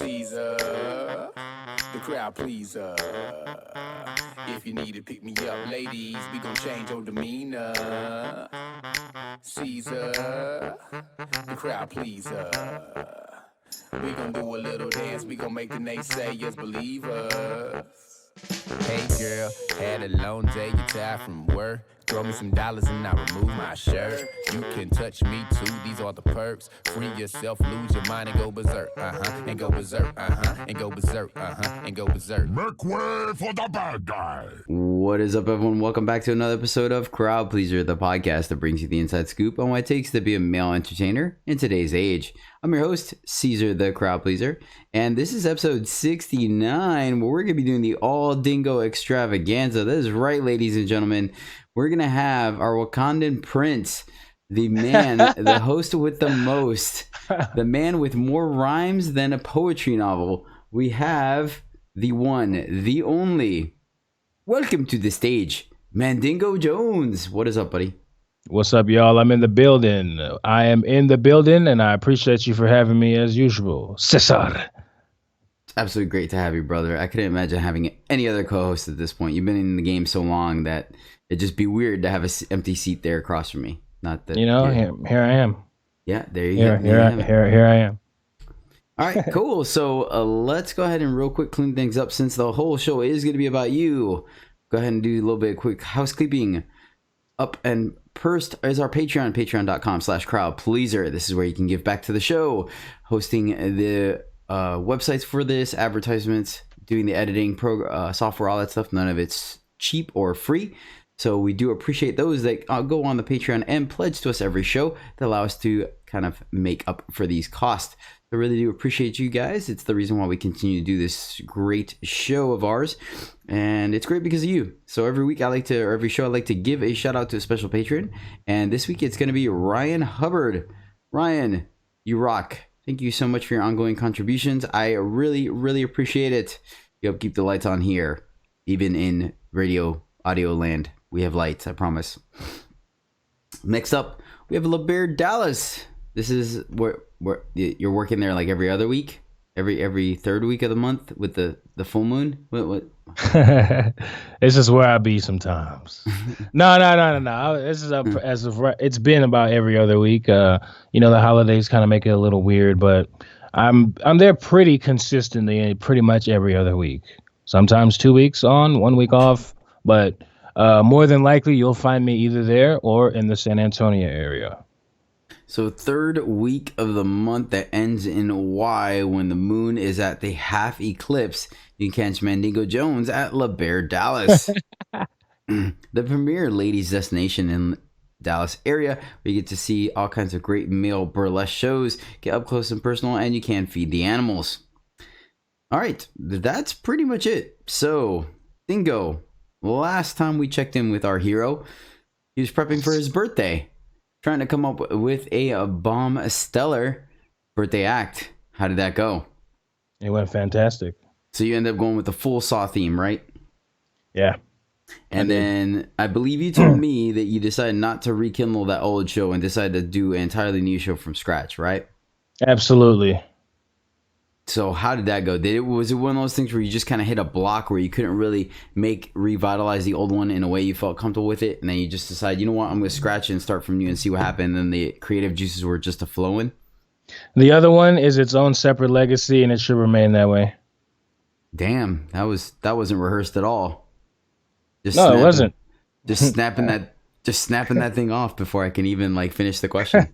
Caesar, the crowd pleaser. If you need to pick me up, ladies, we gon' change your demeanor. Caesar, the crowd pleaser. We gon' do a little dance, we gon' make the naysayers believe us. Hey girl, had a long day, you tired from work. Throw me some dollars and I remove my shirt. You can touch me too, these are the perks. Free yourself, lose your mind and go berserk, and go berserk, and go berserk, and go berserk. Make way for the bad guy. What is up, everyone? Welcome back to another episode of Crowd Pleaser, the podcast that brings you the inside scoop on what it takes to be a male entertainer in today's age. I'm your host, Caesar the Crowd Pleaser, and this is episode 69, where we're going to be doing the All Dingo Extravaganza. That is right, ladies and gentlemen. We're going to have our Wakandan Prince, the man, the host with the most, the man with more rhymes than a poetry novel. We have the one, the only. Welcome to the stage, Mandingo Jones. What is up, buddy? What's up, y'all? I'm in the building. I am in the building, and I appreciate you for having me as usual. Cesar. It's absolutely great to have you, brother. I couldn't imagine having any other co-host at this point. You've been in the game so long that it'd just be weird to have an empty seat there across from me. Not that, here I am. Yeah, there you go. Here I am. All right, cool. So let's go ahead and real quick clean things up since the whole show is going to be about you. Go ahead and do a little bit of quick housekeeping. Up and first is our Patreon, patreon.com/crowdpleaser. This is where you can give back to the show, hosting the websites for this, advertisements, doing the editing, software, all that stuff. None of it's cheap or free. So we do appreciate those that go on the Patreon and pledge to us every show that allow us to kind of make up for these costs. I really do appreciate you guys. It's the reason why we continue to do this great show of ours, and it's great because of you. So every week every show I like to give a shout out to a special patron, and this week it's going to be Ryan Hubbard. Ryan, you rock. Thank you so much for your ongoing contributions. I really, really appreciate it. You help keep the lights on here, even in radio audio land. We have lights, I promise. Next up, we have LeBear Dallas. This is where you're working there like every other week, every third week of the month with the full moon. What? This is where I be sometimes. No. This is as of it's been about every other week. The holidays kind of make it a little weird, but I'm there pretty consistently, pretty much every other week. Sometimes 2 weeks on, 1 week off, but more than likely you'll find me either there or in the San Antonio area. So third week of the month that ends in Y, when the moon is at the half eclipse, you can catch Mandingo Jones at LeBear Dallas, the premier ladies destination in Dallas area, where you get to see all kinds of great male burlesque shows, get up close and personal, and you can feed the animals. All right, that's pretty much it. So, Dingo, last time we checked in with our hero, he was prepping for his birthday, trying to come up with a bomb stellar birthday act. How did that go? It went fantastic. So you ended up going with the full Saw theme, right? Yeah. And then I believe you told me that you decided not to rekindle that old show and decided to do an entirely new show from scratch, right? Absolutely. So how did that go? Was it one of those things where you just kind of hit a block where you couldn't really revitalize the old one in a way you felt comfortable with it, and then you just decided, you know what, I'm going to scratch it and start from new and see what happened, and the creative juices were just a flowing? The other one is its own separate legacy, and it should remain that way. Damn, that wasn't rehearsed at all. It wasn't. Just snapping that thing off before I can even finish the question.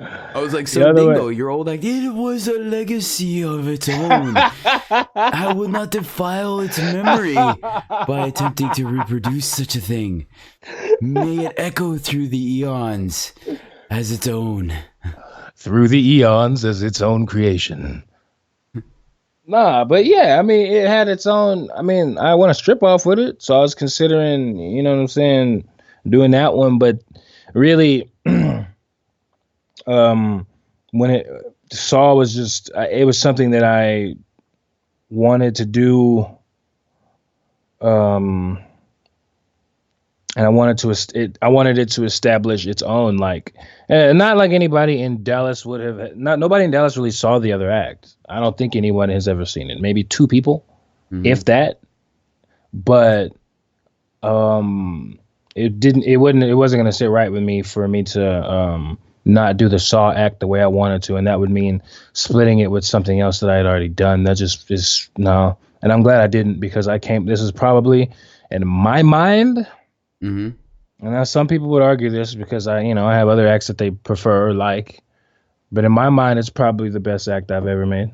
I was like, so Dingo, your old act, it was a legacy of its own. I would not defile its memory by attempting to reproduce such a thing. May it echo through the eons as its own. Through the eons as its own creation. Nah, but yeah, I mean, it had its own. I mean, I want to strip off with it, so I was considering, you know what I'm saying, doing that one. But really, when Saw was just, it was something that I wanted to do. and I wanted it to establish its own, like, and not like anybody in Dallas would have. Not nobody in Dallas really saw the other act. I don't think anyone has ever seen it. Maybe two people, if that. But it wasn't gonna sit right with me for me to not do the Saw act the way I wanted to, and that would mean splitting it with something else that I had already done. That just is no, and I'm glad I didn't, because this is probably, in my mind, and now some people would argue this because I have other acts that they prefer or like, but in my mind, it's probably the best act I've ever made,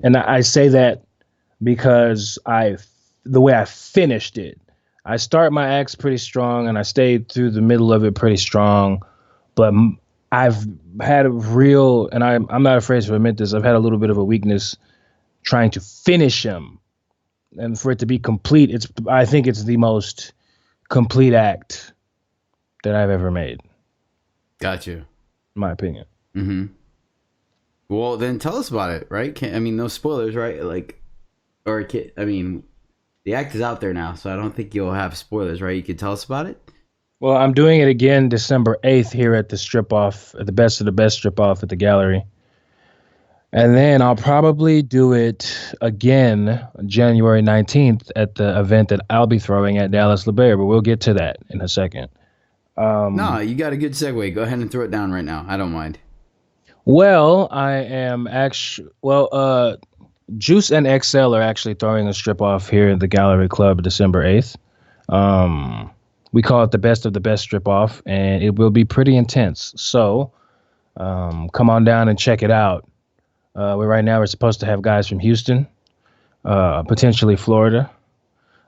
and I say that because the way I finished it. I start my acts pretty strong, and I stayed through the middle of it pretty strong. But I've had a real, and I'm not afraid to admit this, I've had a little bit of a weakness trying to finish him. And for it to be complete, I think it's the most complete act that I've ever made. Got you. In my opinion. Well, then tell us about it, right? No spoilers, right? The act is out there now, so I don't think you'll have spoilers, right? You can tell us about it? Well, I'm doing it again December 8th here at the strip-off, at the Best of the Best strip-off at the gallery. And then I'll probably do it again January 19th at the event that I'll be throwing at Dallas LeBaire, but we'll get to that in a second. No, you got a good segue. Go ahead and throw it down right now. I don't mind. Well, I am actually... Well, Juice and XL are actually throwing a strip off here at the Gallery Club December 8th. We call it the Best of the Best strip off, and it will be pretty intense. So come on down and check it out. Right now we're supposed to have guys from Houston, potentially Florida,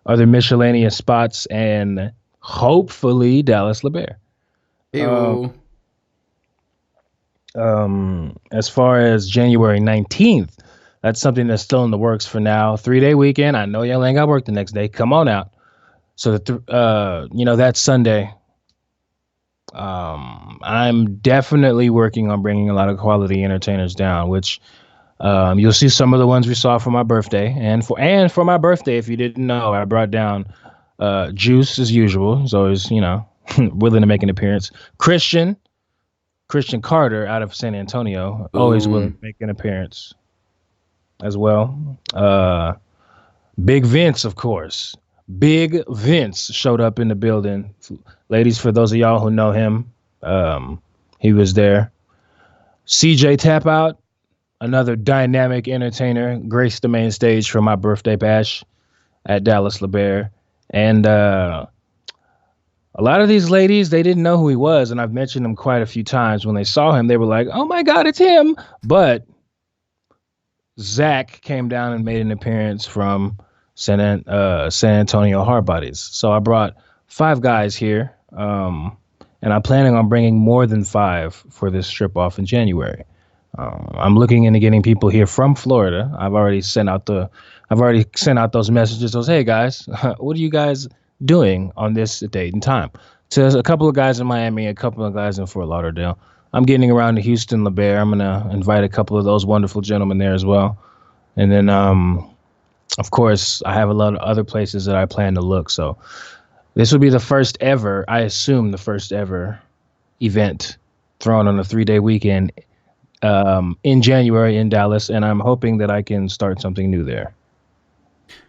other miscellaneous spots, and hopefully Dallas LeBaire. As far as January 19th, that's something that's still in the works for now. 3-day weekend. I know y'all ain't got work the next day. Come on out. So that Sunday, I'm definitely working on bringing a lot of quality entertainers down, which you'll see some of the ones we saw for my birthday, and for my birthday. If you didn't know, I brought down Juice as usual. He's always willing to make an appearance. Christian Carter out of San Antonio, always willing to make an appearance as well. Big Vince, of course. Big Vince showed up in the building. Ladies, for those of y'all who know him, he was there. CJ Tapout, another dynamic entertainer, graced the main stage for my birthday bash at Dallas LeBaire. And a lot of these ladies, they didn't know who he was, and I've mentioned him quite a few times. When they saw him, they were like, oh my God, it's him. But Zach came down and made an appearance from San Antonio Hardbodies. So I brought 5 guys here, and I'm planning on bringing more than 5 for this strip off in January. I'm looking into getting people here from Florida. I've already sent out those messages. Hey guys, what are you guys doing on this date and time? To a couple of guys in Miami, a couple of guys in Fort Lauderdale. I'm getting around to Houston, LeBaire. I'm gonna invite a couple of those wonderful gentlemen there as well. And then, of course, I have a lot of other places that I plan to look. So this will be the first ever event thrown on a 3-day weekend in January in Dallas, and I'm hoping that I can start something new there.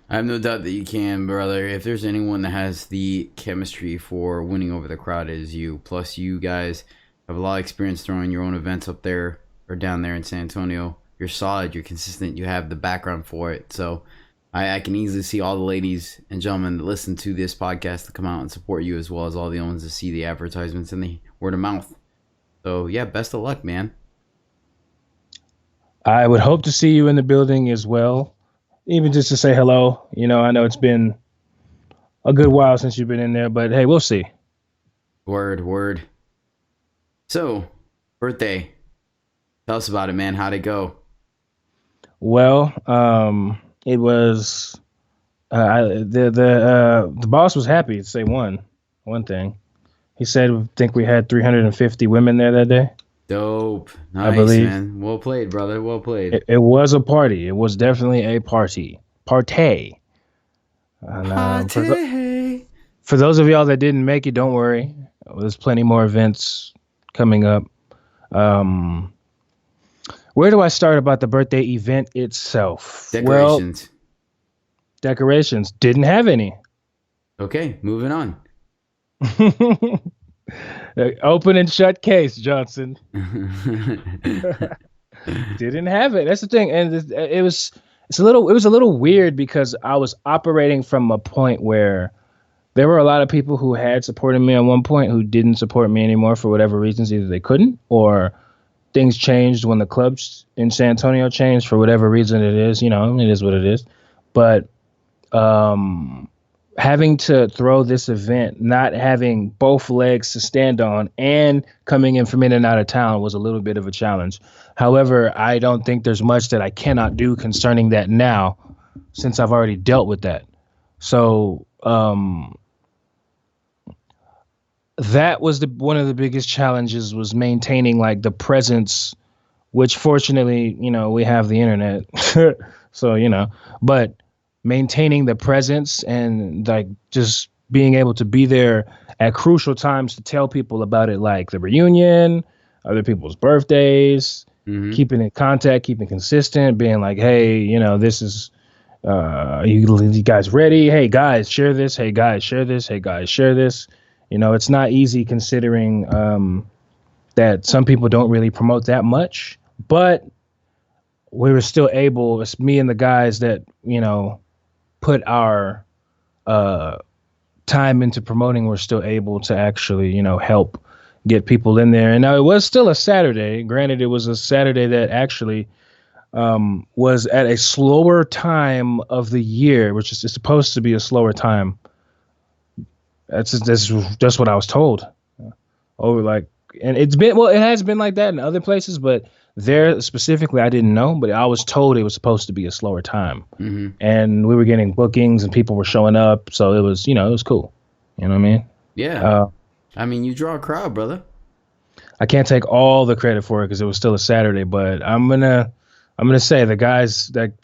I have no doubt that you can, brother. If there's anyone that has the chemistry for winning over the crowd, it is you. Plus, you guys have a lot of experience throwing your own events up there or down there in San Antonio. You're solid, you're consistent, you have the background for it. So I can easily see all the ladies and gentlemen that listen to this podcast to come out and support you, as well as all the ones that see the advertisements and the word of mouth. So yeah, best of luck, man. I would hope to see you in the building as well, even just to say hello. I know it's been a good while since you've been in there, but hey, we'll see. Word. So, birthday. Tell us about it, man. How'd it go? Well, it was the boss was happy to say one thing. He said, I think we had 350 women there that day. Dope. Nice, I believe. Man. Well played, brother. Well played. It was a party. It was definitely a party. Party. And, For those of y'all that didn't make it, don't worry. There's plenty more events coming up. Where do I start about the birthday event itself? Decorations. Well, decorations. Didn't have any. Okay, moving on. Open and shut case, Johnson. Didn't have it. That's the thing, and it was a little weird because I was operating from a point where there were a lot of people who had supported me at one point who didn't support me anymore for whatever reasons. Either they couldn't, or things changed when the clubs in San Antonio changed for whatever reason it is. You know, it is what it is. But having to throw this event, not having both legs to stand on, and coming in from in and out of town was a little bit of a challenge. However, I don't think there's much that I cannot do concerning that now, since I've already dealt with that. So that was one of the biggest challenges, was maintaining like the presence, which fortunately, you know, we have the internet. So, you know, but maintaining the presence and like just being able to be there at crucial times to tell people about it, like the reunion, other people's birthdays, keeping in contact, keeping consistent, being like, hey, you know, this is, you guys ready? Hey guys, share this. Hey guys, share this. Hey guys, share this. You know, it's not easy considering that some people don't really promote that much, but we were still able, it's me and the guys that, you know, put our time into promoting, we're still able to actually, you know, help get people in there. And now it was still a Saturday. Granted, it was a Saturday that actually was at a slower time of the year, which is supposed to be a slower time. That's what I was told. Over like, and it has been like that in other places, but there specifically, I didn't know, but I was told it was supposed to be a slower time, and we were getting bookings and people were showing up. So it was, you know, it was cool. You know what I mean? Yeah. I mean, you draw a crowd, brother. I can't take all the credit for it because it was still a Saturday, but I'm gonna say the guys that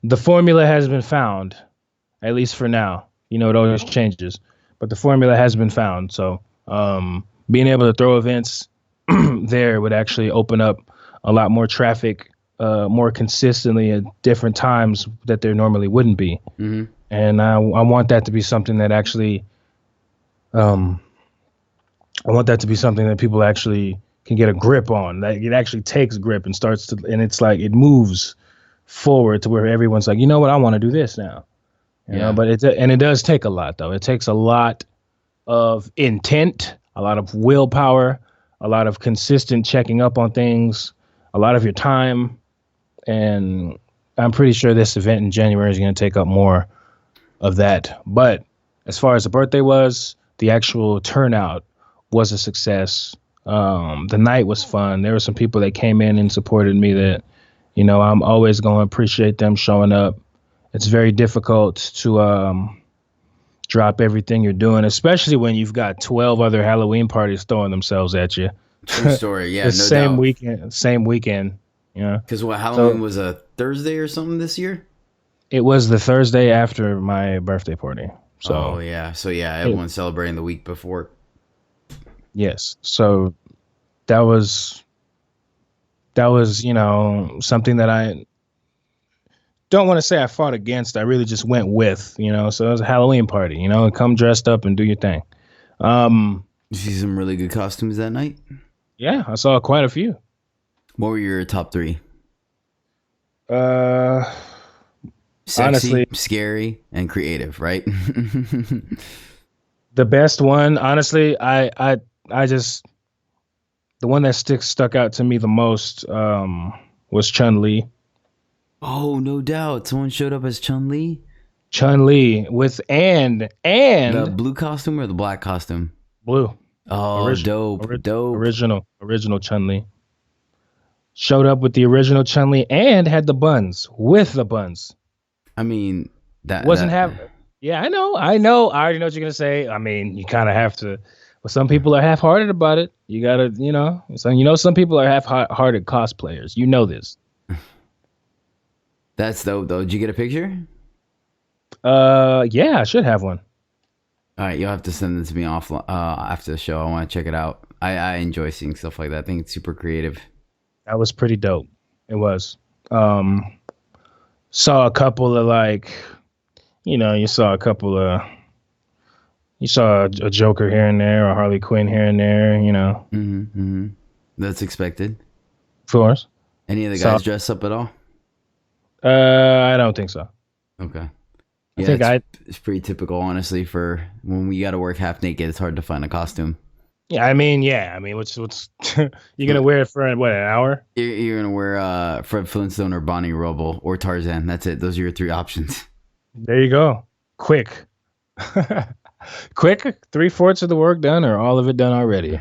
the formula has been found, at least for now. You know, it always changes, but the formula has been found. So being able to throw events there would actually open up a lot more traffic more consistently at different times that there normally wouldn't be. And I want that to be something that actually I want that to be something that people actually can get a grip on, that it actually takes grip and starts to, and it's like it moves forward to where everyone's like, you know what, I want to do this now. You know, but it does take a lot though. It takes a lot of intent, a lot of willpower, a lot of consistent checking up on things, a lot of your time. And I'm pretty sure this event in January is going to take up more of that. But as far as the birthday was, the actual turnout was a success. The night was fun. There were some people that came in and supported me that, you know, I'm always going to appreciate them showing up. It's very difficult to drop everything you're doing, especially when you've got 12 other Halloween parties throwing themselves at you. True story. Yeah, the same weekend. You know, because Halloween was a Thursday or something this year. It was the Thursday after my birthday party. So everyone's celebrating the week before. Yes, so that was you know, something that I don't want to say I fought against. I really just went with, you know. So it was a Halloween party, you know, come dressed up and do your thing. You see some really good costumes that night? Yeah, I saw quite a few. What were your top three? Sexy, honestly, scary, and creative, right? The best one, honestly, I just, the one that stuck out to me the most was Chun-Li. Oh, no doubt. Someone showed up as Chun-Li? Chun-Li with and the blue costume or the black costume? Blue. Oh, dope. Original Chun-Li. Showed up with the original Chun-Li and had the buns, with the buns. I mean, that wasn't have. Yeah, I know. I already know what you're gonna say. I mean, you kind of have to. But some people are half-hearted about it. You gotta, you know. So some people are half-hearted cosplayers. You know this. That's dope, though. Did you get a picture? Yeah, I should have one. All right, you'll have to send it to me off after the show. I want to check it out. I enjoy seeing stuff like that. I think it's super creative. That was pretty dope. It was. Um, saw a couple of like, you saw a couple of, you saw a Joker here and there, or Harley Quinn here and there. That's expected. Of course. Any of the guys dress up at all? I don't think so. Okay. I think it's pretty typical, honestly, for when we got to work half naked. It's hard to find a costume. Yeah, I mean, what's you're gonna wear it for what, an hour? You're gonna wear Fred Flintstone or Bonnie Rubble or Tarzan. That's it. Those are your three options. There you go. Quick, quick. 3/4 of the work done, or all of it done already.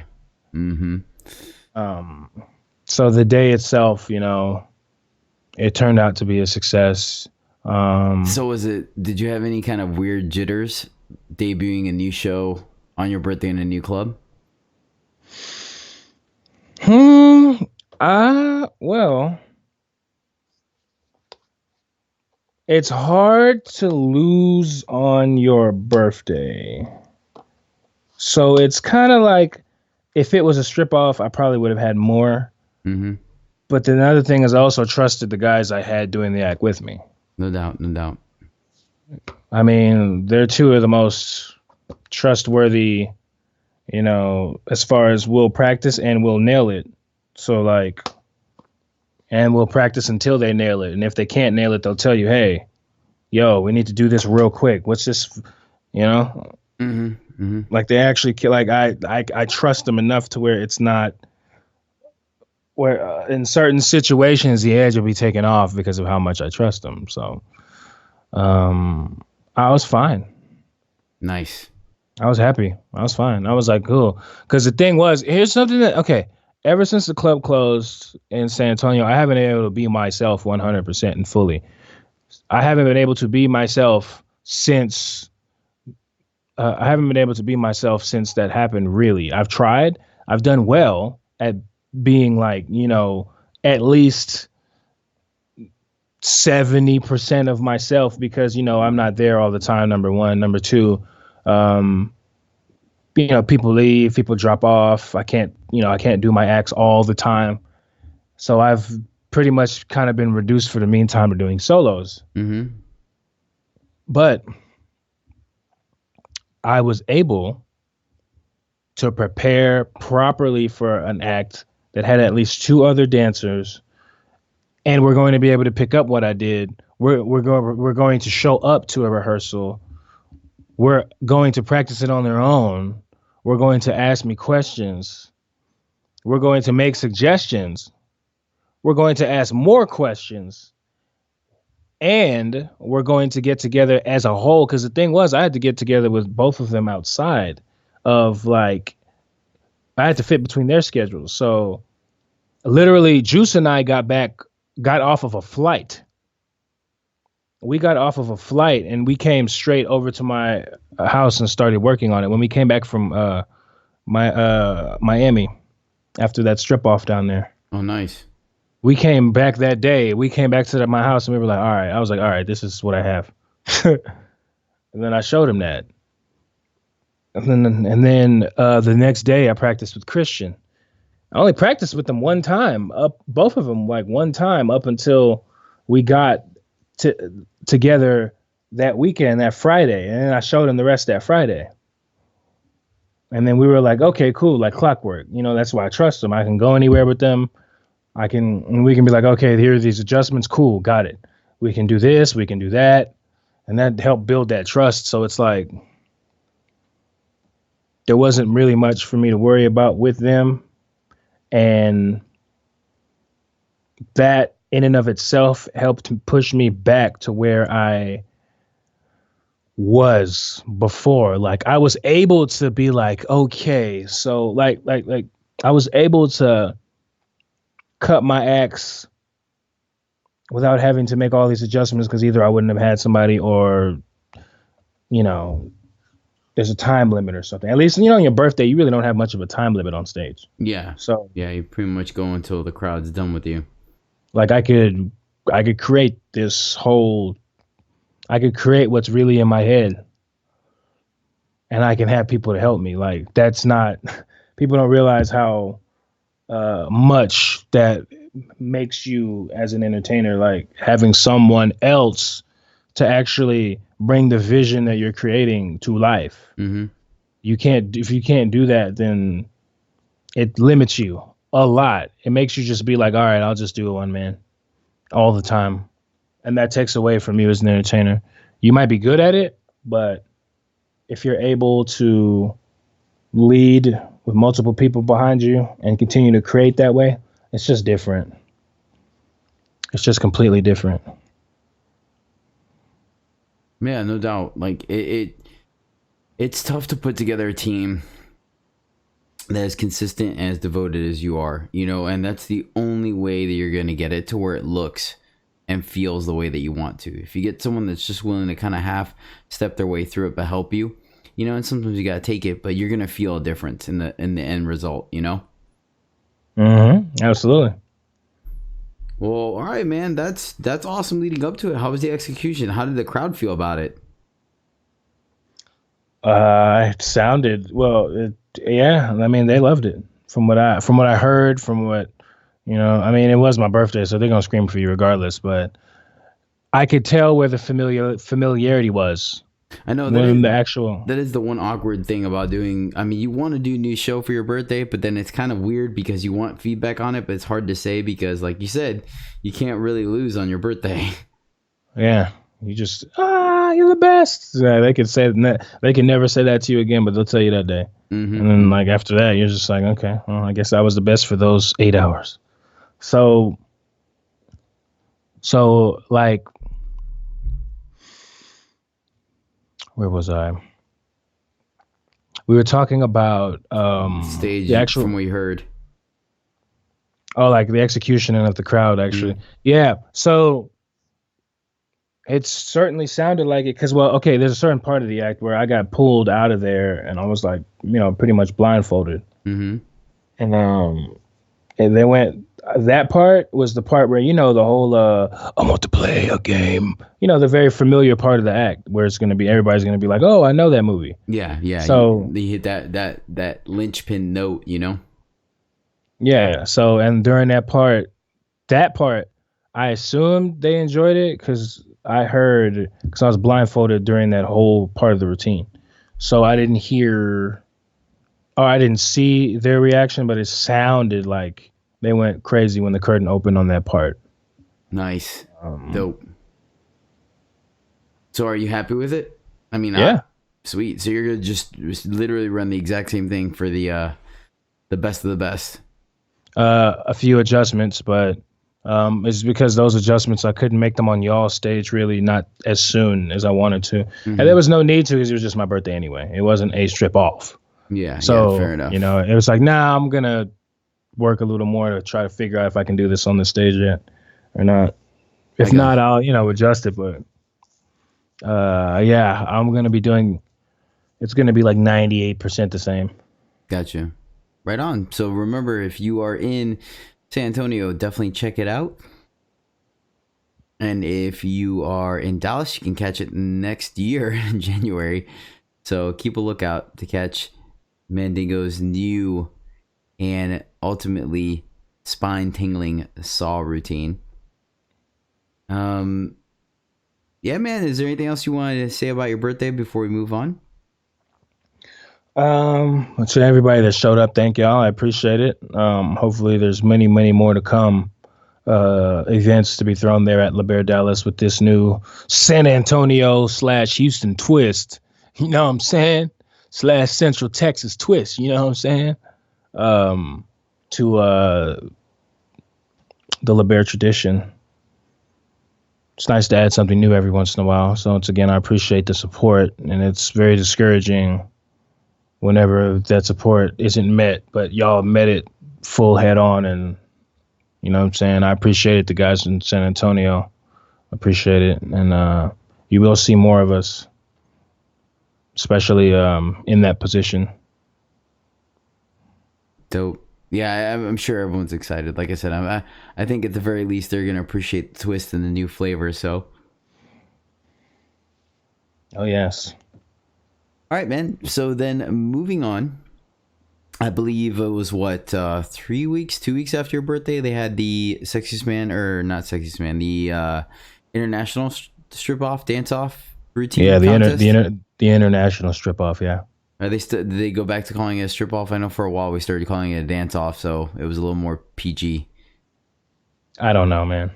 So the day itself, it turned out to be a success. So did you have any kind of weird jitters debuting a new show on your birthday in a new club? Well, it's hard to lose on your birthday. So it's kind of like, if it was a strip off, I probably would have had more. But the other thing is, I also trusted the guys I had doing the act with me. No doubt. I mean, they're two of the most trustworthy, as far as we'll practice and we'll nail it. So and we'll practice until they nail it. And if they can't nail it, they'll tell you, hey, yo, we need to do this real quick. What's this, Like they actually, I trust them enough to where it's not, where in certain situations the edge will be taken off because of how much I trust them. So I was fine. Nice. I was happy. I was fine. I was like, cool. Because the thing was, here's something ever since the club closed in San Antonio, I haven't been able to be myself 100% and fully. I haven't been able to be myself since that happened, really. I've tried. I've done well at being at least 70% of myself because, I'm not there all the time, number one. Number two, people leave, people drop off. I can't do my acts all the time. So I've pretty much kind of been reduced for the meantime to doing solos. But I was able to prepare properly for an act that had at least 2 other dancers, and we're going to be able to pick up what I did. We're going to show up to a rehearsal. We're going to practice it on their own. We're going to ask me questions. We're going to make suggestions. We're going to ask more questions. And we're going to get together as a whole. Because the thing was, I had to get together with both of them outside of I had to fit between their schedules. So literally, Juice and I got off of a flight. We got off of a flight and we came straight over to my house and started working on it. When we came back from Miami after that strip off down there. Oh, nice. We came back that day. We came back to my house and we were like, all right. I was like, all right, this is what I have. And then I showed him that. And then the next day I practiced with Christian. I only practiced with them one time, both of them one time up until we got together that weekend, that Friday. And then I showed him the rest that Friday. And then we were like, okay, cool, like clockwork. That's why I trust them. I can go anywhere with them. We can be like, okay, here are these adjustments. Cool, got it. We can do this, we can do that. And that helped build that trust. So it's like, there wasn't really much for me to worry about with them. And that in and of itself helped push me back to where I was before. I was able to be like, okay, so I was able to cut my acts without having to make all these adjustments because either I wouldn't have had somebody or, there's a time limit or something. At least, on your birthday, you really don't have much of a time limit on stage. Yeah. So yeah, you pretty much go until the crowd's done with you. I could create I could create what's really in my head. and I can have people to help me. Like that's not people don't realize how much that makes you as an entertainer, like having someone else to actually bring the vision that you're creating to life. Mm-hmm. You can't if you can't do that, then it limits you a lot. It makes you just be like, all right, I'll just do it one man all the time. And that takes away from you as an entertainer. You might be good at it, but if you're able to lead with multiple people behind you and continue to create that way, it's just different. It's just completely different. Yeah, no doubt. Like it's tough to put together a team that is consistent and as devoted as you are, you know, and that's the only way that you're going to get it to where it looks and feels the way that you want to. If you get someone that's just willing to kind of half step their way through it but help you, you know, and sometimes you got to take it, but you're going to feel a difference in the end result, you know? Absolutely. Well, all right, man, that's awesome leading up to it. How was the execution? How did the crowd feel about it? It sounded well. Yeah, I mean, they loved it. From what I heard, from what you know, I mean, it was my birthday, so they're gonna scream for you regardless. But I could tell where the familiarity was. I know when the actual that is the one awkward thing about doing. I mean, you want to do a new show for your birthday, but then it's kind of weird because you want feedback on it, but it's hard to say because, like you said, you can't really lose on your birthday. Yeah, you just you're the best. Yeah, they can say that. They can never say that to you again, but they'll tell you that day. Mm-hmm. And then, like after that, you're just like, okay, well, I guess I was the best for those 8 hours. So like, where was I? We were talking about stage, the actual, from what you heard. Oh, like the execution and of the crowd, actually. Yeah. So it certainly sounded like it because, well, okay, there's a certain part of the act where I got pulled out of there and I was like, you know, pretty much blindfolded. Mm-hmm. And they went, that part was the part where, you know, the whole, I want to play a game, you know, the very familiar part of the act where it's going to be, everybody's going to be like, oh, I know that movie. Yeah. So you hit that linchpin note, you know? Yeah. So, and during that part, I assumed they enjoyed it because I heard, because I was blindfolded during that whole part of the routine. So I didn't hear, or I didn't see their reaction, but it sounded like they went crazy when the curtain opened on that part. Nice. Dope. So are you happy with it? I mean, yeah. Sweet. So you're going to just literally run the exact same thing for the best of the best. A few adjustments, but it's because those adjustments I couldn't make them on y'all's stage really not as soon as I wanted to, and there was no need to because it was just my birthday anyway. It wasn't a strip off. Yeah. So yeah, fair enough. You know, it was like, nah, I'm gonna work a little more to try to figure out if I can do this on the stage yet or not. If not, I'll adjust it. But yeah, I'm gonna be doing. It's gonna be like 98% the same. Gotcha. Right on. So remember, if you are in San Antonio, definitely check it out. And if you are in Dallas, you can catch it next year in January. So keep a lookout to catch Mandingo's new and ultimately spine-tingling saw routine. Yeah, man. Is there anything else you wanted to say about your birthday before we move on? To everybody that showed up, thank y'all. I appreciate it. Hopefully there's many more to come. Events to be thrown there at La Bear Dallas with this new San Antonio / Houston twist. You know what I'm saying? / Central Texas twist. You know what I'm saying? To the La Bear tradition. It's nice to add something new every once in a while. So once again, I appreciate the support, and it's very discouraging whenever that support isn't met, but y'all met it full head on, and you know what I'm saying? I appreciate it, the guys in San Antonio. Appreciate it. And you will see more of us, especially in that position. Dope. Yeah, I'm sure everyone's excited. Like I said, I think at the very least they're going to appreciate the twist and the new flavor, so. Oh, yes. All right, man. So then moving on, I believe it was what 3 weeks, 2 weeks after your birthday, they had the sexiest man, or not sexiest man, the international strip off dance off routine. Yeah, contest. the international strip off. Yeah. Are they still? Did they go back to calling it a strip off? I know for a while we started calling it a dance off, so it was a little more PG. I don't know, man.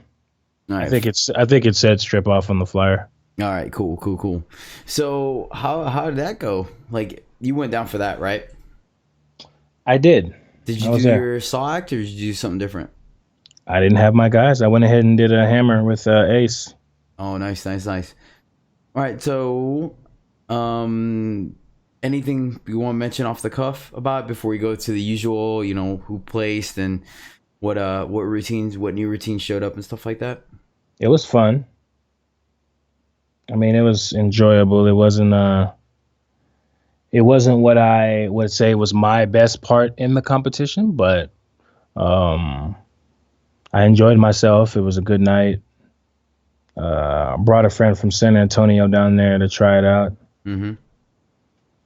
All right. I think it said strip off on the flyer. All right. Cool. So how did that go? Like you went down for that, right? I did. Did I you was do there. your saw act or did you do something different? I didn't have my guys. I went ahead and did a hammer with Ace. Oh, nice. All right. So, anything you want to mention off the cuff about before we go to the usual? You know, who placed and what new routines showed up and stuff like that. It was fun. I mean, it was enjoyable. It wasn't what I would say was my best part in the competition, but I enjoyed myself. It was a good night. Brought a friend from San Antonio down there to try it out. Mm-hmm.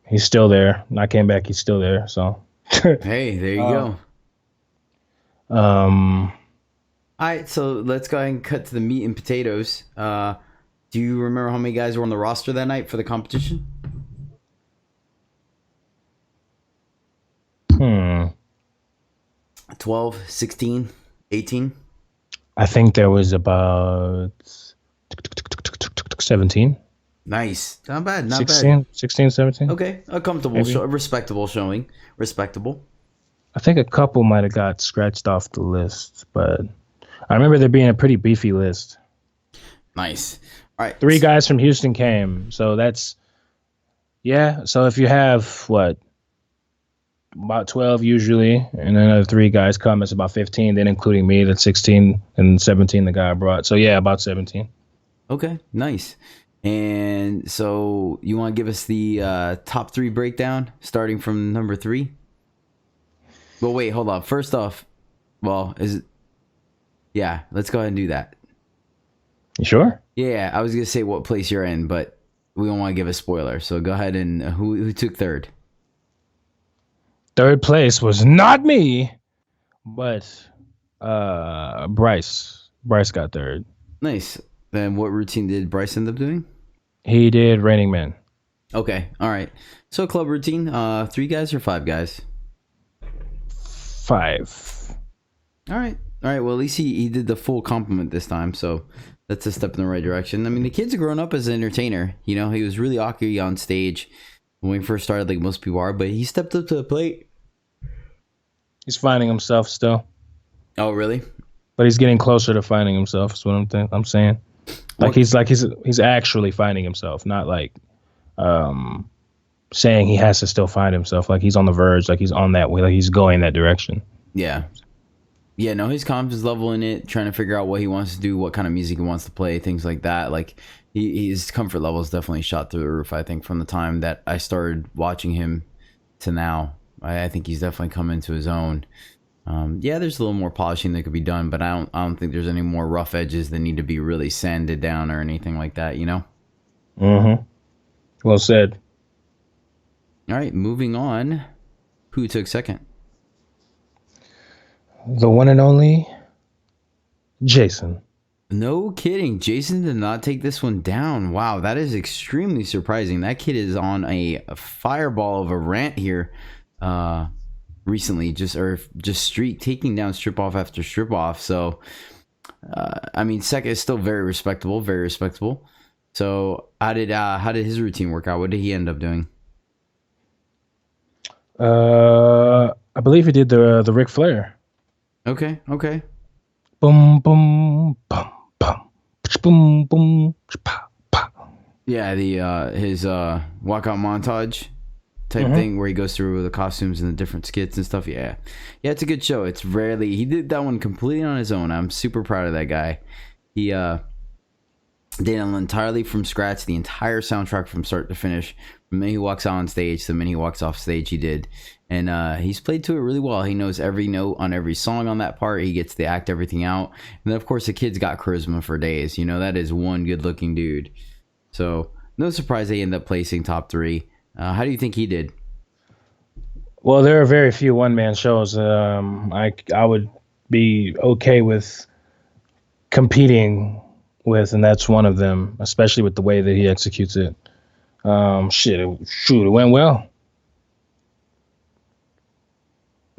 He's still there. When I came back, he's still there. So Hey, there you go. All right, so let's go ahead and cut to the meat and potatoes. Do you remember how many guys were on the roster that night for the competition? 12, 16, 18? I think there was about 17. Nice. Not bad. 16, 17. Okay, a comfortable show, a respectable showing. Respectable. I think a couple might have got scratched off the list, but I remember there being a pretty beefy list. Nice. All right. 3 guys from Houston came, so that's So if you have about 12 usually, and then another 3 guys come, it's about 15. Then including me, that's 16, and 17 the guy brought. So yeah, about 17. Okay, nice. And so you want to give us the top 3 breakdown starting from number 3? Well, wait, hold on. First off, let's go ahead and do that. You sure? Yeah, I was gonna say what place you're in, but we don't want to give a spoiler. So go ahead and who took third? Third place was not me, but Bryce. Bryce got third. Nice. Then what routine did Bryce end up doing? He did Raining Man. Okay, all right. So club routine, 3 guys or 5 guys? 5. All right. Well, at least he did the full compliment this time, so that's a step in the right direction. I mean, the kid's grown up as an entertainer. You know, he was really awkward on stage when we first started, like most people are, but he stepped up to the plate. He's finding himself still. Oh, really? But he's getting closer to finding himself. Is what I'm saying. He's actually finding himself, not like saying he has to still find himself. Like he's on the verge, like he's on that way, like he's going that direction. Yeah. Yeah, no, his confidence level in it, trying to figure out what he wants to do, what kind of music he wants to play, things like that. Like his comfort level is definitely shot through the roof, I think, from the time that I started watching him to now. I think he's definitely come into his own. There's a little more polishing that could be done, but I don't think there's any more rough edges that need to be really sanded down or anything like that, you know? Mm-hmm. Well said. All right, moving on. Who took second? The one and only Jason. No kidding. Jason did not take this one down. Wow, that is extremely surprising. That kid is on a fireball of a rant here recently, just taking down strip off after strip off. So, I mean, second is still very respectable, very respectable. So, how did his routine work out? What did he end up doing? I believe he did the Ric Flair. Okay. Boom, boom, boom, boom, boom, boom, pa, pa. Yeah, his walkout montage type thing where he goes through the costumes and the different skits and stuff. Yeah, it's a good show. It's rarely he did that one completely on his own. I'm super proud of that guy. He did it entirely from scratch, the entire soundtrack from start to finish. From the minute he walks out on stage to the minute he walks off stage, he did. And he's played to it really well. He knows every note on every song on that part. He gets to act everything out. And then, of course, the kid's got charisma for days. You know, that is one good-looking dude. So, no surprise they end up placing top 3. How do you think he did? Well, there are very few one man shows. I would be okay with competing with, and that's one of them, especially with the way that he executes it. It went well.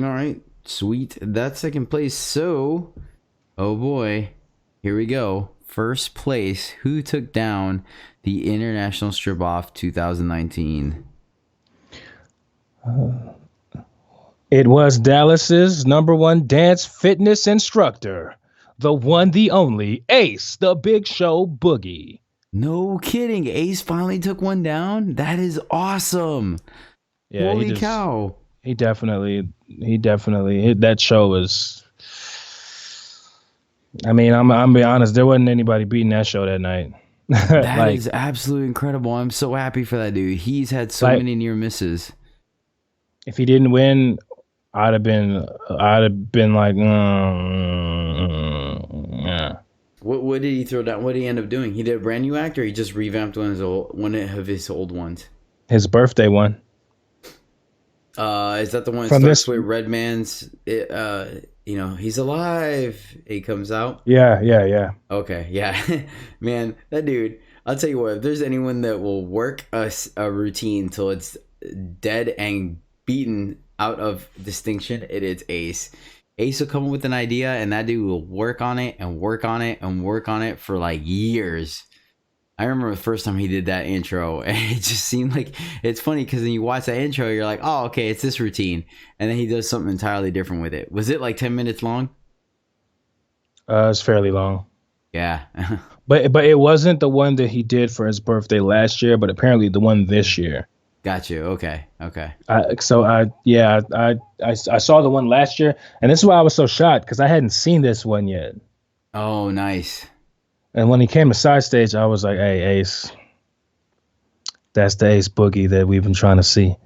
All right, sweet. That's second place. So, oh boy, here we go. First place. Who took down the International Strip Off 2019? It was Dallas's number one dance fitness instructor, the one, the only Ace, the Big Show Boogie. No kidding. Ace finally took one down. That is awesome. Yeah, Holy cow. He definitely. That show was. I mean, I'm be honest. There wasn't anybody beating that show that night. That is absolutely incredible. I'm so happy for that dude. He's had so many near misses. If he didn't win, I'd have been like, yeah. What did he throw down? What did he end up doing? He did a brand new act, or he just revamped one of his old ones? His birthday one. Is that the one that starts with Redman's? He's alive. It comes out. Yeah. Okay, yeah, man, that dude. I'll tell you what. If there's anyone that will work a routine till it's dead and beaten out of distinction, it is Ace. Ace will come up with an idea, and that dude will work on it and work on it and work on it for like years. I remember the first time he did that intro, and it just seemed like it's funny because when you watch that intro, you're like, oh, okay, it's this routine. And then he does something entirely different with it. Was it like 10 minutes long? It's fairly long. Yeah. but it wasn't the one that he did for his birthday last year, but apparently the one this year. Got you. Okay. I saw the one last year, and this is why I was so shocked because I hadn't seen this one yet. Oh, nice. And when he came to side stage, I was like, "Hey, Ace, that's the Ace Boogie that we've been trying to see."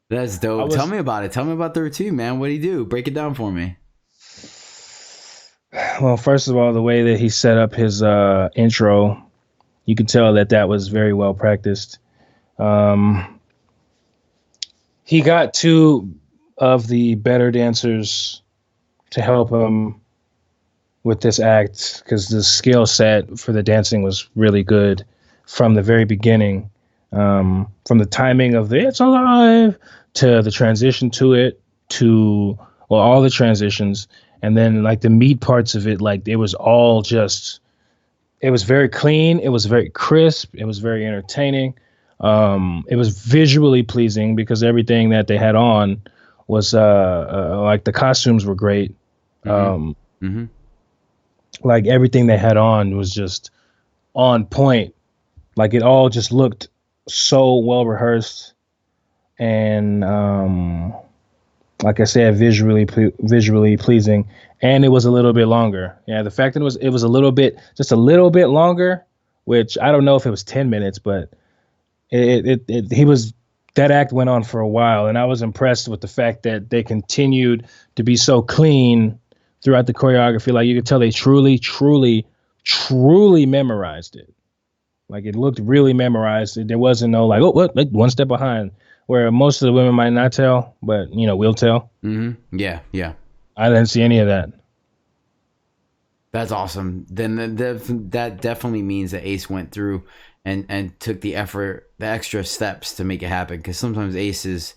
That's dope. Tell me about it. Tell me about the routine, man. What did he do? Break it down for me. Well, first of all, the way that he set up his intro, you can tell that was very well practiced. He got two of the better dancers to help him with this act because the skill set for the dancing was really good from the very beginning. From the timing of the "It's Alive" to the transition to it, to all the transitions, and then like the meat parts of it, like it was all just. It was very clean. It was very crisp. It was very entertaining. It was visually pleasing because everything that they had on was like the costumes were great. Like everything they had on was just on point. Like it all just looked so well rehearsed, and like I said, visually pleasing. And it was a little bit longer. Yeah, the fact that it was just a little bit longer, which I don't know if it was 10 minutes, but that act went on for a while, and I was impressed with the fact that they continued to be so clean throughout the choreography. Like you could tell they truly memorized it. Like it looked really memorized. There wasn't no like, oh, what, like one step behind, where most of the women might not tell, but we'll tell. Mm-hmm. Yeah. I didn't see any of that. That's awesome. Then that definitely means that Ace went through and took the effort, the extra steps to make it happen. Because sometimes Ace is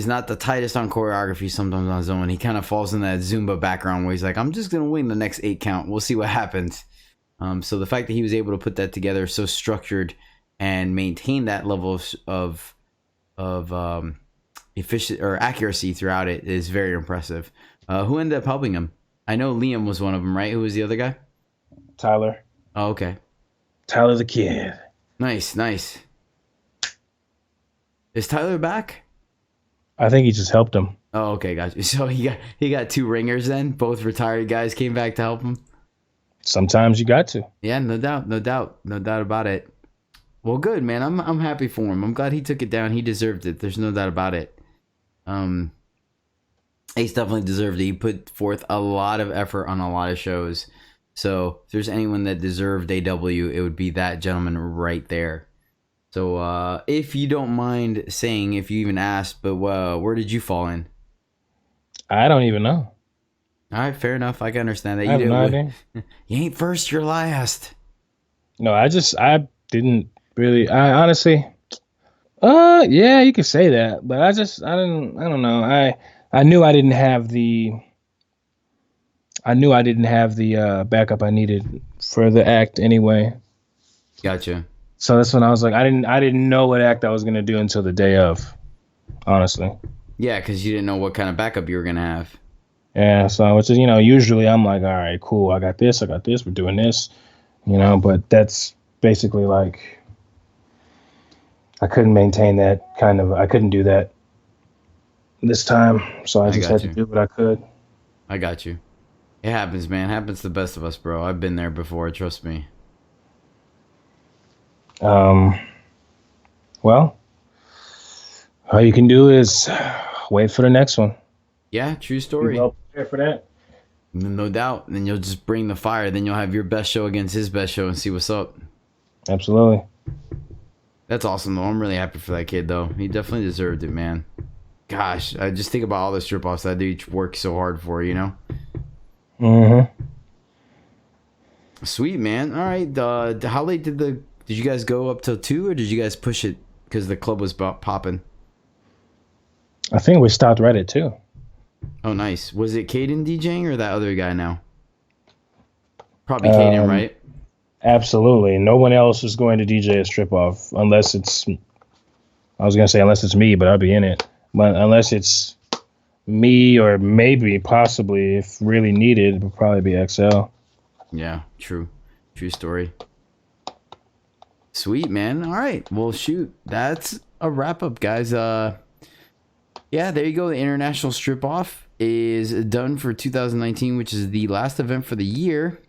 not the tightest on choreography. Sometimes on his own, he kind of falls in that Zumba background where he's like, I'm just gonna win the next 8 count. We'll see what happens. So the fact that he was able to put that together so structured and maintain that level of efficient or accuracy throughout it is very impressive. Who ended up helping him? I know Liam was one of them, right? Who was the other guy? Tyler. Oh, okay. Tyler the Kid. Nice. Is Tyler back? I think he just helped him. Oh, okay, gotcha. So he got 2 ringers then? Both retired guys came back to help him? Sometimes you got to. Yeah, no doubt about it. Well, good, man. I'm happy for him. I'm glad he took it down. He deserved it. There's no doubt about it. Ace definitely deserved it. He put forth a lot of effort on a lot of shows. So if there's anyone that deserved AW, it would be that gentleman right there. So, if you don't mind saying, if you even asked, but where did you fall in? I don't even know. All right, fair enough. I can understand that. I have no idea. You ain't first, you're last. No, I didn't really. I honestly, yeah, you could say that, but I don't know. I knew I didn't have the. I knew I didn't have the backup I needed for the act anyway. Gotcha. So that's when I was like, I didn't know what act I was gonna do until the day of. Honestly. Yeah, because you didn't know what kind of backup you were gonna have. Yeah. So which is usually I'm like, all right, cool. I got this. We're doing this. But that's basically like I couldn't maintain that kind of. I couldn't do that this time, so I just had to do what I could. I got you. It happens, man. It happens to the best of us, bro. I've been there before. Trust me. Well, all you can do is wait for the next one. Yeah, true story. Be well prepared for that. No doubt. Then you'll just bring the fire. Then you'll have your best show against his best show and see what's up. Absolutely. That's awesome, though. I'm really happy for that kid, though. He definitely deserved it, man. Gosh, I just think about all the strip offs that dude worked so hard for, you know? Mm-hmm. Sweet, man. All right. How late did you guys go up till 2, or did you guys push it because the club was popping? I think we stopped right at 2. Oh, nice. Was it Caden DJing or that other guy now? Probably Caden, right? Absolutely. No one else is going to DJ a strip off unless it's. I was gonna say unless it's me, but I'll be in it. But unless it's me or maybe possibly if really needed, it would probably be XL. Yeah, true story. Sweet, man. All right, well, shoot, that's a wrap up, guys. Yeah, there you go. The international strip off is done for 2019, which is the last event for the year.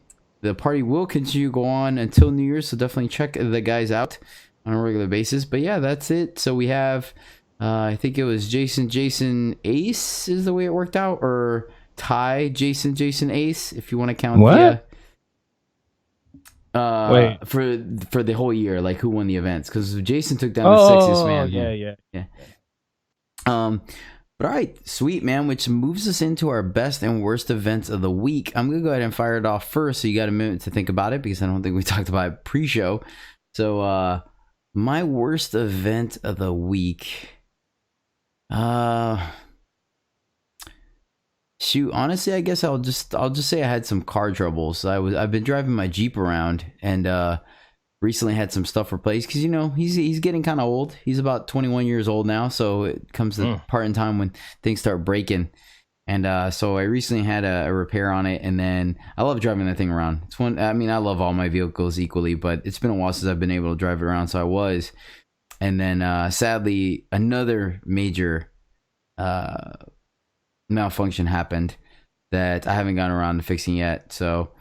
The party will continue to go on until New Year's, so definitely check the guys out on a regular basis. But yeah, that's it. So we have I think it was Jason Ace is the way it worked out, or Ty Jason Ace, if you want to count. What? Wait. For the whole year, like who won the events, because Jason took down the sexiest man. Yeah. But all right, sweet, man, which moves us into our best and worst events of the week. I'm gonna go ahead and fire it off first, so you got a minute to think about it, because I don't think we talked about it pre-show. So my worst event of the week, shoot, honestly, I guess I'll just say I had some car troubles. I've been driving my Jeep around, and recently had some stuff replaced, because he's getting kind of old. He's about 21 years old now, so it comes to the part in time when things start breaking. And so I recently had a repair on it, and then I love driving that thing around. I love all my vehicles equally, but it's been a while since I've been able to drive it around, so I was. And then sadly, another major malfunction happened that I haven't gotten around to fixing yet. So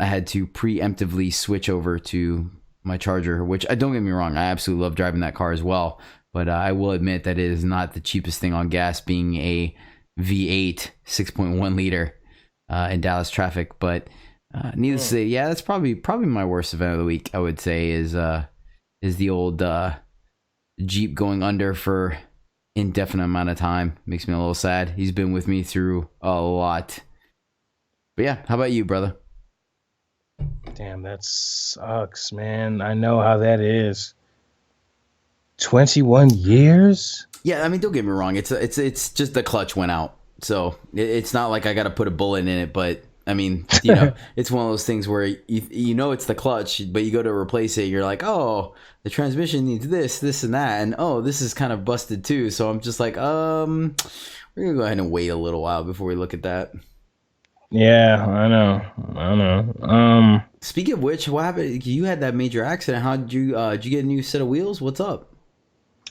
I had to preemptively switch over to my Charger, which, don't get me wrong, I absolutely love driving that car as well. But I will admit that it is not the cheapest thing on gas, being a V8 6.1 liter in Dallas traffic. But needless to say, yeah, that's probably my worst event of the week, I would say, is the old Jeep going under for indefinite amount of time. Makes me a little sad. He's been with me through a lot. But yeah, how about you, brother? Damn, that sucks, man. I know how that is. 21 years? Yeah, I mean, don't get me wrong. It's just the clutch went out. So it's not like I got to put a bullet in it, but I mean, it's one of those things where it's the clutch, but you go to replace it, you're like, oh, the transmission needs this and that, and oh, this is kind of busted too. So I'm just like, we're gonna go ahead and wait a little while before we look at that. Yeah, I know. Speaking of which, what happened? You had that major accident. How did you get a new set of wheels? What's up?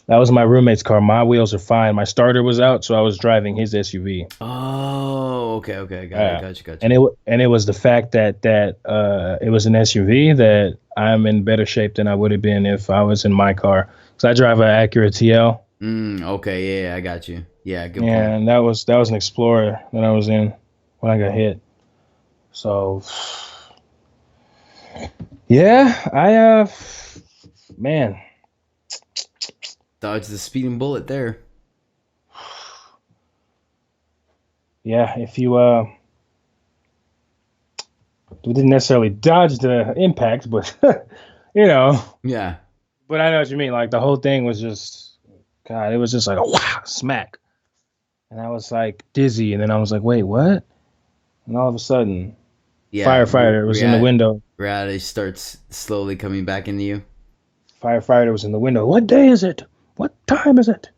That was my roommate's car. My wheels are fine. My starter was out, so I was driving his SUV. Oh, okay, gotcha. And it was the fact that it was an SUV that I'm in better shape than I would have been if I was in my car. Because I drive an Acura TL. Okay, yeah, I got you. Yeah, good point. And that was an Explorer that I was in when I got hit. So, yeah, man, Dodged the speeding bullet there. Yeah, if you we didn't necessarily dodge the impact, but you know, Yeah. but I know what you mean. Like the whole thing was just, God, it was just like a wow, smack, and I was like dizzy, and then I was like, wait, what? And all of a sudden, Yeah. firefighter was in the window. Reality starts slowly coming back into you. Firefighter was in the window. What day is it? What time is it?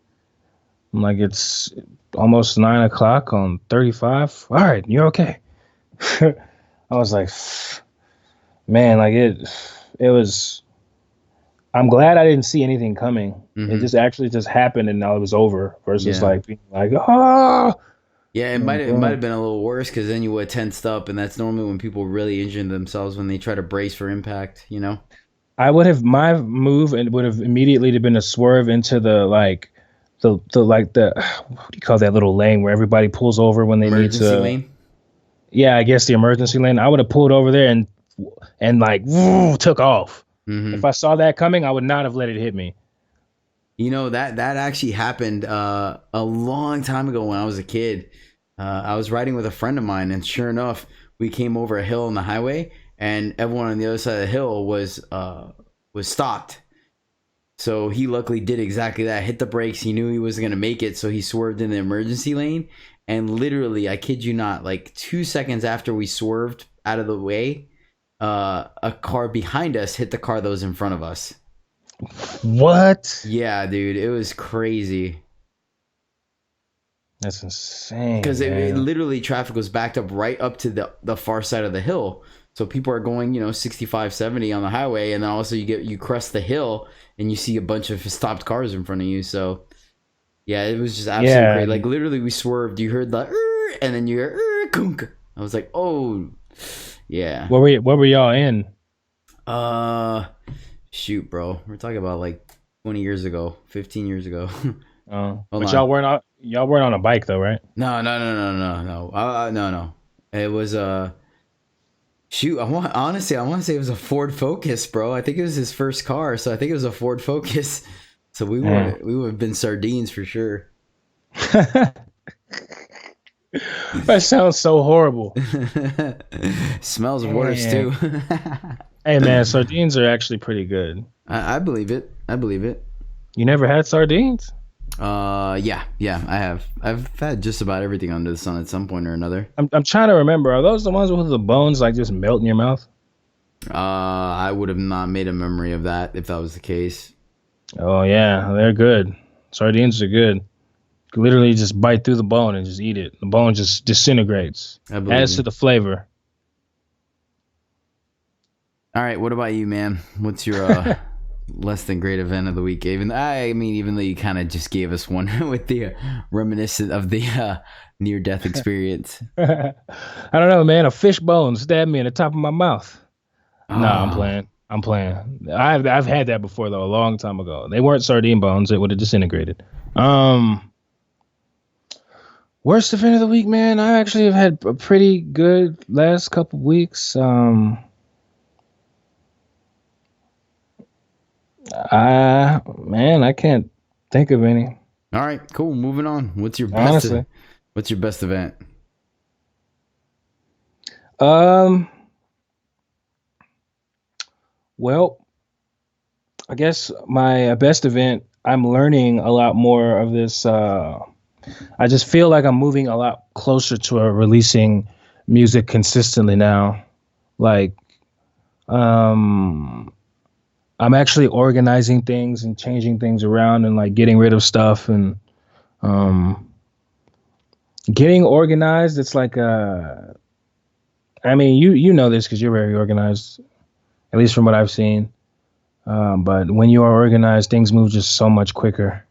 I'm like, it's almost 9 o'clock on 35. All right, you're okay. I was like, man, like it was. I'm glad I didn't see anything coming. Mm-hmm. It just actually just happened and now it was over. Versus Yeah. like being like, ah. Yeah, it might have been a little worse because then you would have tensed up, and that's normally when people really injure themselves when they try to brace for impact. You know. My move and would have immediately been a swerve into the like the what do you call that little lane where everybody pulls over when they Emergency need to lane. Yeah, I guess the emergency lane. I would have pulled over there and like took off. Mm-hmm. If I saw that coming, I would not have let it hit me. You know, that actually happened a long time ago when I was a kid. I was riding with a friend of mine, and sure enough, we came over a hill on the highway, and everyone on the other side of the hill was stopped. So he luckily did exactly that. Hit the brakes. He knew he wasn't going to make it, so he swerved in the emergency lane. And literally, I kid you not, like 2 seconds after we swerved out of the way, a car behind us hit the car that was in front of us. What? Yeah, dude, it was crazy. That's insane. Because it literally, traffic was backed up right up to the far side of the hill. So people are going, 65, 70 on the highway, and then also you crest the hill and you see a bunch of stopped cars in front of you. So yeah, it was just absolutely crazy. Like literally, we swerved. You heard the and then you hear kunk. I was like, oh, yeah. What were y'all in? Shoot, bro. We're talking about like 20 years ago, 15 years ago. But y'all weren't on a bike though, right? No. No. It was shoot. I want to say it was a Ford Focus, bro. I think it was his first car, so I think it was a Ford Focus. So we would have been sardines for sure. That sounds so horrible. Smells worse too. Hey man, sardines are actually pretty good. I believe it. You never had sardines? Yeah, I have. I've had just about everything under the sun at some point or another. I'm trying to remember. Are those the ones with the bones like just melt in your mouth? I would have not made a memory of that if that was the case. Oh yeah, they're good. Sardines are good. You literally just bite through the bone and just eat it. The bone just disintegrates. Adds to the flavor. All right, what about you, man? What's your less than great event of the week? Even though you kind of just gave us one with the reminiscent of the near-death experience. I don't know, man. A fish bone stabbed me in the top of my mouth. Oh. No, I'm playing. I've had that before though, a long time ago. They weren't sardine bones; it would have disintegrated. Worst event of the week, man. I actually have had a pretty good last couple weeks. Man, I can't think of any. All right, cool. Moving on. What's your best event? Well, I guess my best event, I'm learning a lot more of this. I just feel like I'm moving a lot closer to releasing music consistently now. Like, I'm actually organizing things and changing things around and like getting rid of stuff and getting organized. It's like, you know this because you're very organized, at least from what I've seen. But when you are organized, things move just so much quicker.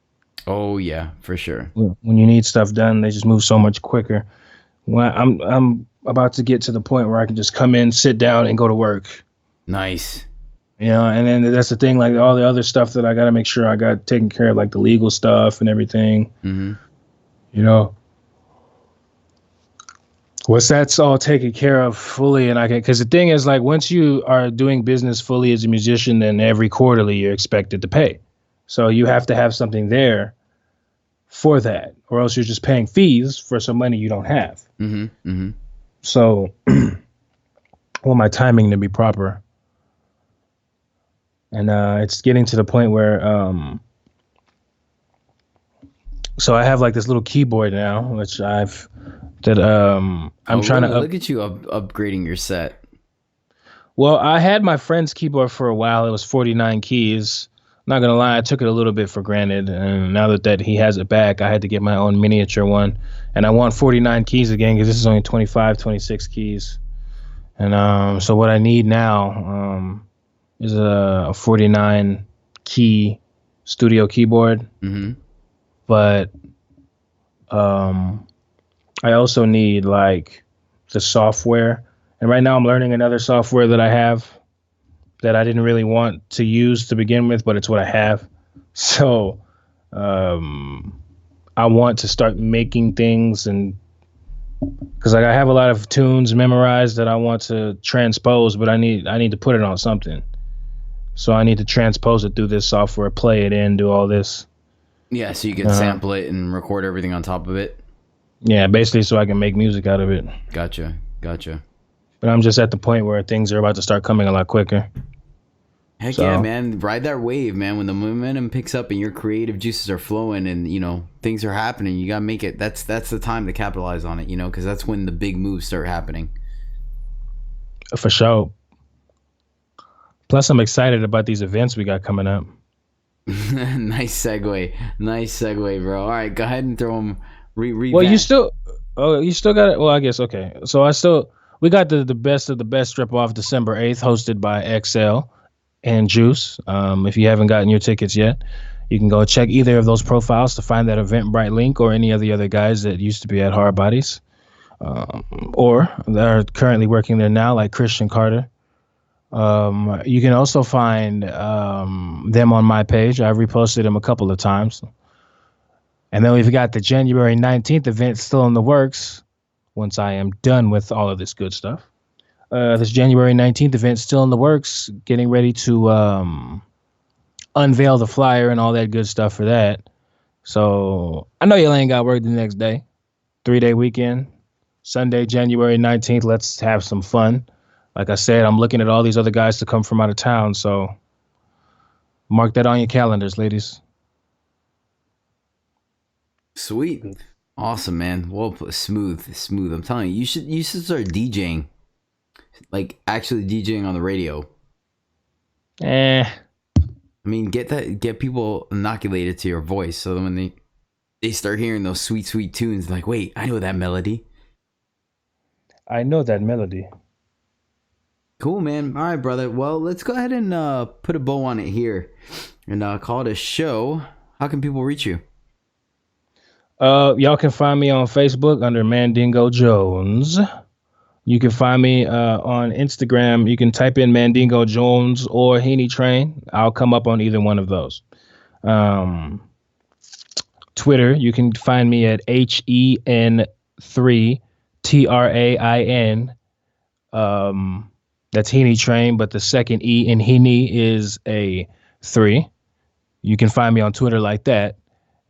Oh yeah, for sure. When you need stuff done, they just move so much quicker. When I'm about to get to the point where I can just come in, sit down, and go to work. Nice. And then that's the thing, like all the other stuff that I got to make sure I got taken care of, like the legal stuff and everything. Mm-hmm. Once that's all taken care of fully, and because the thing is, like, once you are doing business fully as a musician, then every quarterly you're expected to pay. So you have to have something there for that, or else you're just paying fees for some money you don't have. So I want my timing to be proper. And it's getting to the point where so I have like this little keyboard now, which I'm trying to look at you upgrading your set. Well, I had my friend's keyboard for a while. It was 49 keys. Not gonna lie, I took it a little bit for granted, and now that he has it back, I had to get my own miniature one, and I want 49 keys again because this is only 25, 26 keys. And so what I need now is a 49 key studio keyboard. But I also need like the software. And right now I'm learning another software that I have that I didn't really want to use to begin with, but it's what I have. So I want to start making things, and because like I have a lot of tunes memorized that I want to transpose, but I need to put it on something. So I need to transpose it through this software, play it in, do all this. Yeah, so you can sample it and record everything on top of it. Yeah, basically so I can make music out of it. Gotcha. But I'm just at the point where things are about to start coming a lot quicker. Heck yeah, man. Ride that wave, man. When the momentum picks up and your creative juices are flowing and, you know, things are happening, you got to make it. That's the time to capitalize on it, you know, because that's when the big moves start happening. For sure. Plus, I'm excited about these events we got coming up. Nice segue, bro. All right, go ahead and throw them. Well, you still got it. Well, I guess, okay. So we got the best of the best strip off December 8th, hosted by XL and Juice. If you haven't gotten your tickets yet, you can go check either of those profiles to find that Eventbrite link, or any of the other guys that used to be at Hard Bodies, or that are currently working there now, like Christian Carter. You can also find them on my page. I've reposted them a couple of times. And then we've got the January 19th event still in the works once I am done with all of this good stuff. This January 19th event still in the works, getting ready to unveil the flyer and all that good stuff for that. So I know you ain't got work the next day. 3-day weekend, Sunday, January 19th. Let's have some fun. Like I said, I'm looking at all these other guys to come from out of town. So mark that on your calendars, ladies. Sweet. Awesome, man. Well, smooth. I'm telling you, you should start DJing. Like actually DJing on the radio. I mean, get people inoculated to your voice, so that when they start hearing those sweet tunes, like, wait, I know that melody. Cool, man. All right, brother. Well, let's go ahead and put a bow on it here and call it a show. How can people reach you? Y'all can find me on Facebook under Mandingo Jones. You can find me on Instagram. You can type in Mandingo Jones or Heaney Train. I'll come up on either one of those. Twitter, you can find me at HEN3TRAIN. That's Heaney Train, but the second E in Heaney is a 3. You can find me on Twitter like that.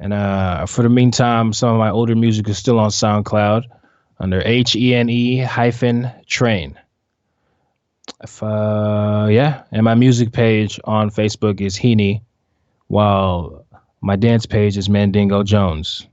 And for the meantime, some of my older music is still on SoundCloud under HENE-Train. And my music page on Facebook is Heaney, while my dance page is Mandingo Jones.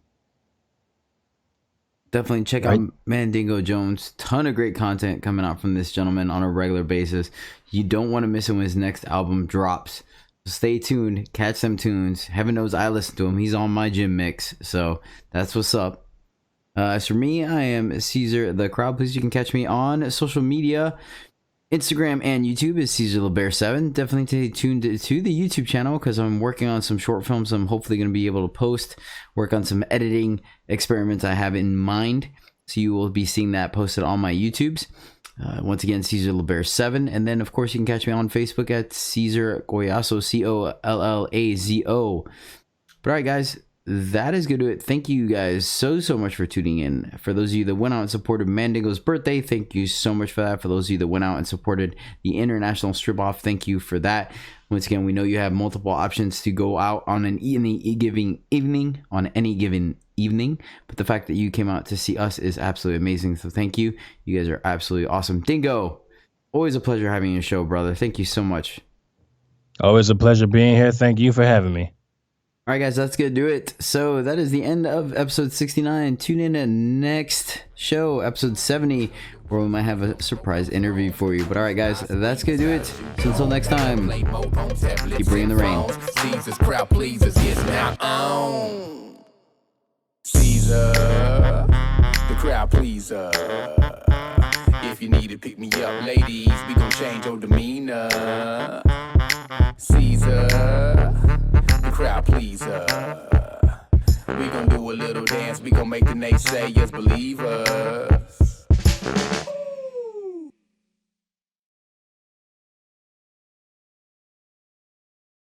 Definitely check out Mandingo Jones. Ton of great content coming out from this gentleman on a regular basis. You don't want to miss it when his next album drops. Stay tuned, catch them tunes. Heaven knows I listen to him. He's on my gym mix, so that's what's up. As for me, I am Caesar the Crowd Please. You can catch me on social media, Instagram and YouTube is Caesar LeBear7. Definitely stay tuned to the YouTube channel because I'm working on some short films I'm hopefully going to be able to post, work on some editing experiments I have in mind. So you will be seeing that posted on my YouTubes. Once again, Caesar LeBear7. And then, of course, you can catch me on Facebook at Caesar Collazo, Collazo. But all right, guys, that is going to do it. Thank you guys so much for tuning in. For those of you that went out and supported Mandingo's birthday, thank you so much for that. For those of you that went out and supported the International Strip Off, thank you for that. Once again, we know you have multiple options to go out on any given evening, but the fact that you came out to see us is absolutely amazing. So thank you. You guys are absolutely awesome. Dingo, always a pleasure having you on the show, brother. Thank you so much. Always a pleasure being here. Thank you for having me. All right, guys, that's going to do it. So that is the end of episode 69. Tune in to next show, episode 70, where we might have a surprise interview for you. But all right, guys, that's going to do it. So until next time, keep bringing the rain. Caesar's crowd pleasers is now on. Caesar, the crowd pleaser. If you need to pick me up, ladies, we gon' change your demeanor. Caesar, the crowd pleaser. We gon' do a little dance, we gon' make the naysayers believe us.